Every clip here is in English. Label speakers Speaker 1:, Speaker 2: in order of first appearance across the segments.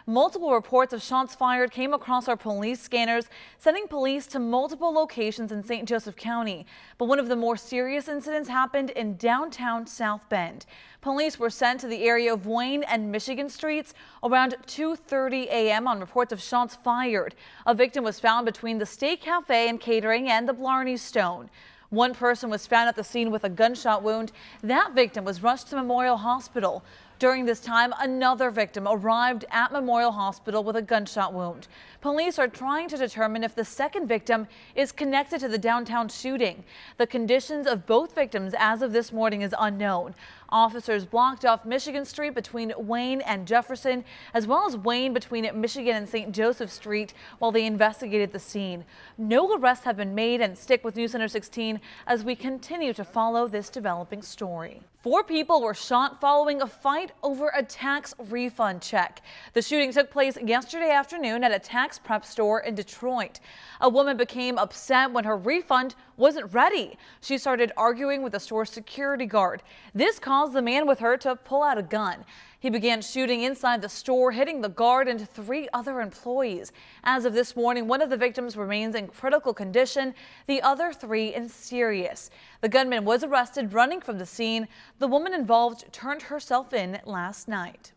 Speaker 1: Multiple reports of shots fired came across our police scanners, sending police to multiple locations in St. Joseph County. But one of the more serious incidents happened in downtown South Bend. Police were sent to the area of Wayne and Michigan Streets around 2:30 a.m. on reports of shots fired. A victim was found between the State Cafe and Catering and the Blarney Stone. One person was found at the scene with a gunshot wound. That victim was rushed to Memorial Hospital. During this time, another victim arrived at Memorial Hospital with a gunshot wound. Police are trying to determine if the second victim is connected to the downtown shooting. The conditions of both victims as of this morning is unknown. Officers blocked off Michigan Street between Wayne and Jefferson, as well as Wayne between Michigan and St. Joseph Street, while they investigated the scene. No arrests have been made, and stick with News Center 16 as we continue to follow this developing story. 4 people were shot following a fight over a tax refund check. The shooting took place yesterday afternoon at a tax prep store in Detroit. A woman became upset when her refund wasn't ready. She started arguing with the store's security guard. This caused the man with her to pull out a gun. He began shooting inside the store, hitting the guard and 3 other employees. As of this morning, one of the victims remains in critical condition, the other 3 in serious. The gunman was arrested running from the scene. The woman involved turned herself in last night.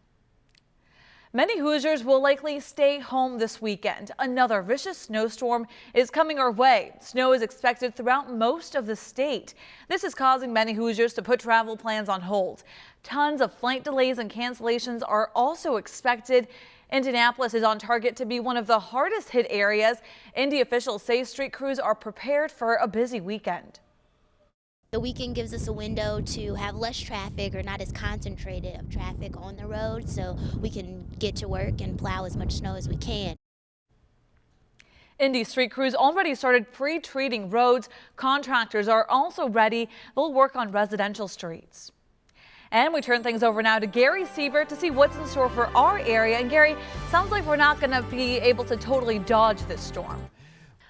Speaker 1: Many Hoosiers will likely stay home this weekend. Another vicious snowstorm is coming our way. Snow is expected throughout most of the state. This is causing many Hoosiers to put travel plans on hold. Tons of flight delays and cancellations are also expected. Indianapolis is on target to be one of the hardest hit areas. Indy officials say street crews are prepared for a busy weekend.
Speaker 2: The weekend gives us a window to have less traffic or not as concentrated of traffic on the road, so we can get to work and plow as much snow as we can.
Speaker 1: Indy street crews already started pre-treating roads. Contractors are also ready. They'll work on residential streets. And we turn things over now to Gary Siebert to see what's in store for our area. And Gary, sounds like we're not going to be able to totally dodge this storm.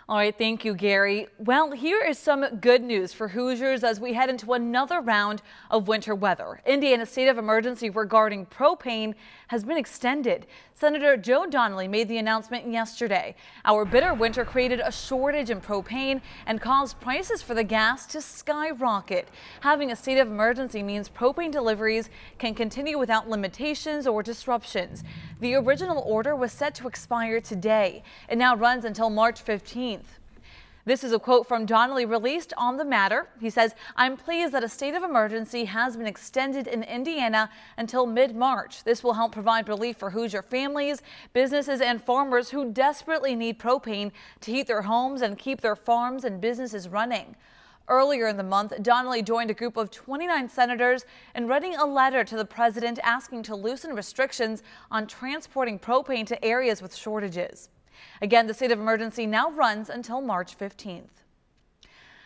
Speaker 1: All right, thank you, Gary. Well, here is some good news for Hoosiers as we head into another round of winter weather. Indiana's state of emergency regarding propane has been extended. Senator Joe Donnelly made the announcement yesterday. Our bitter winter created a shortage in propane and caused prices for the gas to skyrocket. Having a state of emergency means propane deliveries can continue without limitations or disruptions. The original order was set to expire today. It now runs until March 15th. This is a quote from Donnelly released on the matter. He says, "I'm pleased that a state of emergency has been extended in Indiana until mid-March. This will help provide relief for Hoosier families, businesses, and farmers who desperately need propane to heat their homes and keep their farms and businesses running." Earlier in the month, Donnelly joined a group of 29 senators in writing a letter to the president asking to loosen restrictions on transporting propane to areas with shortages. Again, the state of emergency now runs until March 15th.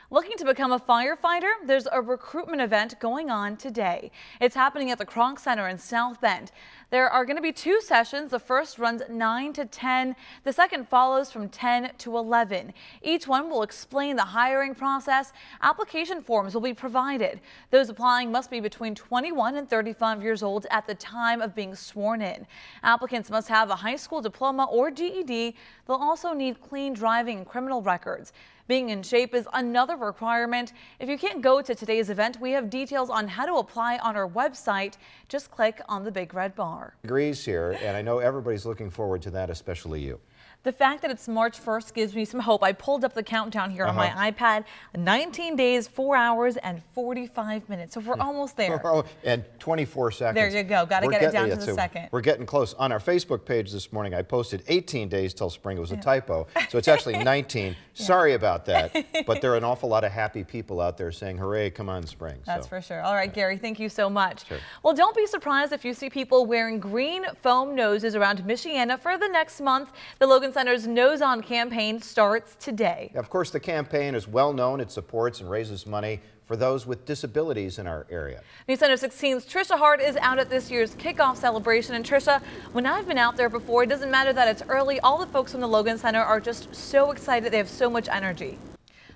Speaker 1: Looking to become a firefighter? There's a recruitment event going on today. It's happening at the Kroc Center in South Bend. There are going to be 2 sessions. The first runs 9 to 10. The second follows from 10 to 11. Each one will explain the hiring process. Application forms will be provided. Those applying must be between 21 and 35 years old at the time of being sworn in. Applicants must have a high school diploma or GED. They'll also need clean driving and criminal records. Being in shape is another requirement. If you can't go to today's event, we have details on how to apply on our website. Just click on the big red bar.
Speaker 3: Agrees here, and I know everybody's looking forward to that, especially you.
Speaker 1: The fact that it's March 1st gives me some hope. I pulled up the countdown here on my iPad. 19 days, 4 hours, and 45 minutes. So we're almost there.
Speaker 3: And 24 seconds.
Speaker 1: There you go. Got to get it down to the second.
Speaker 3: We're getting close. On our Facebook page this morning, I posted 18 days till spring. It was a typo. So it's actually 19. Sorry about that. But there are an awful lot of happy people out there saying, hooray, come on, spring.
Speaker 1: That's for sure. All right, Gary, thank you so much.
Speaker 3: Sure.
Speaker 1: Well, don't be surprised if you see people wearing green foam noses around Michiana for the next month. The Logan Center's Nose On campaign starts today.
Speaker 3: Of course, the campaign is well known. It supports and raises money for those with disabilities in our area. News
Speaker 1: Center 16's Trisha Hart is out at this year's kickoff celebration. And Trisha, when I've been out there before, it doesn't matter that it's early. All the folks from the Logan Center are just so excited. They have so much energy.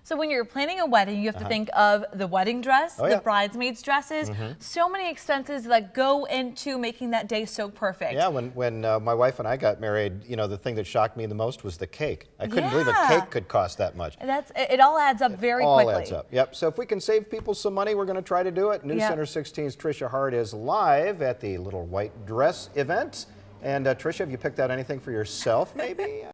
Speaker 1: So when you're planning a wedding, you have to think of the wedding dress,
Speaker 3: Oh,
Speaker 1: the
Speaker 3: yeah.
Speaker 1: bridesmaids' dresses, so many expenses that go into making that day so perfect.
Speaker 3: Yeah, when my wife and I got married, you know, the thing that shocked me the most was the cake. I couldn't believe a
Speaker 1: Yeah.
Speaker 3: cake could cost that much.
Speaker 1: It all adds up very
Speaker 3: All
Speaker 1: quickly.
Speaker 3: adds up. Yep. So if we can save people some money, we're going to try to do it. News
Speaker 1: Yep.
Speaker 3: Center 16's Tricia Hart is live at the Little White Dress event. And Tricia, have you picked out anything for yourself, maybe?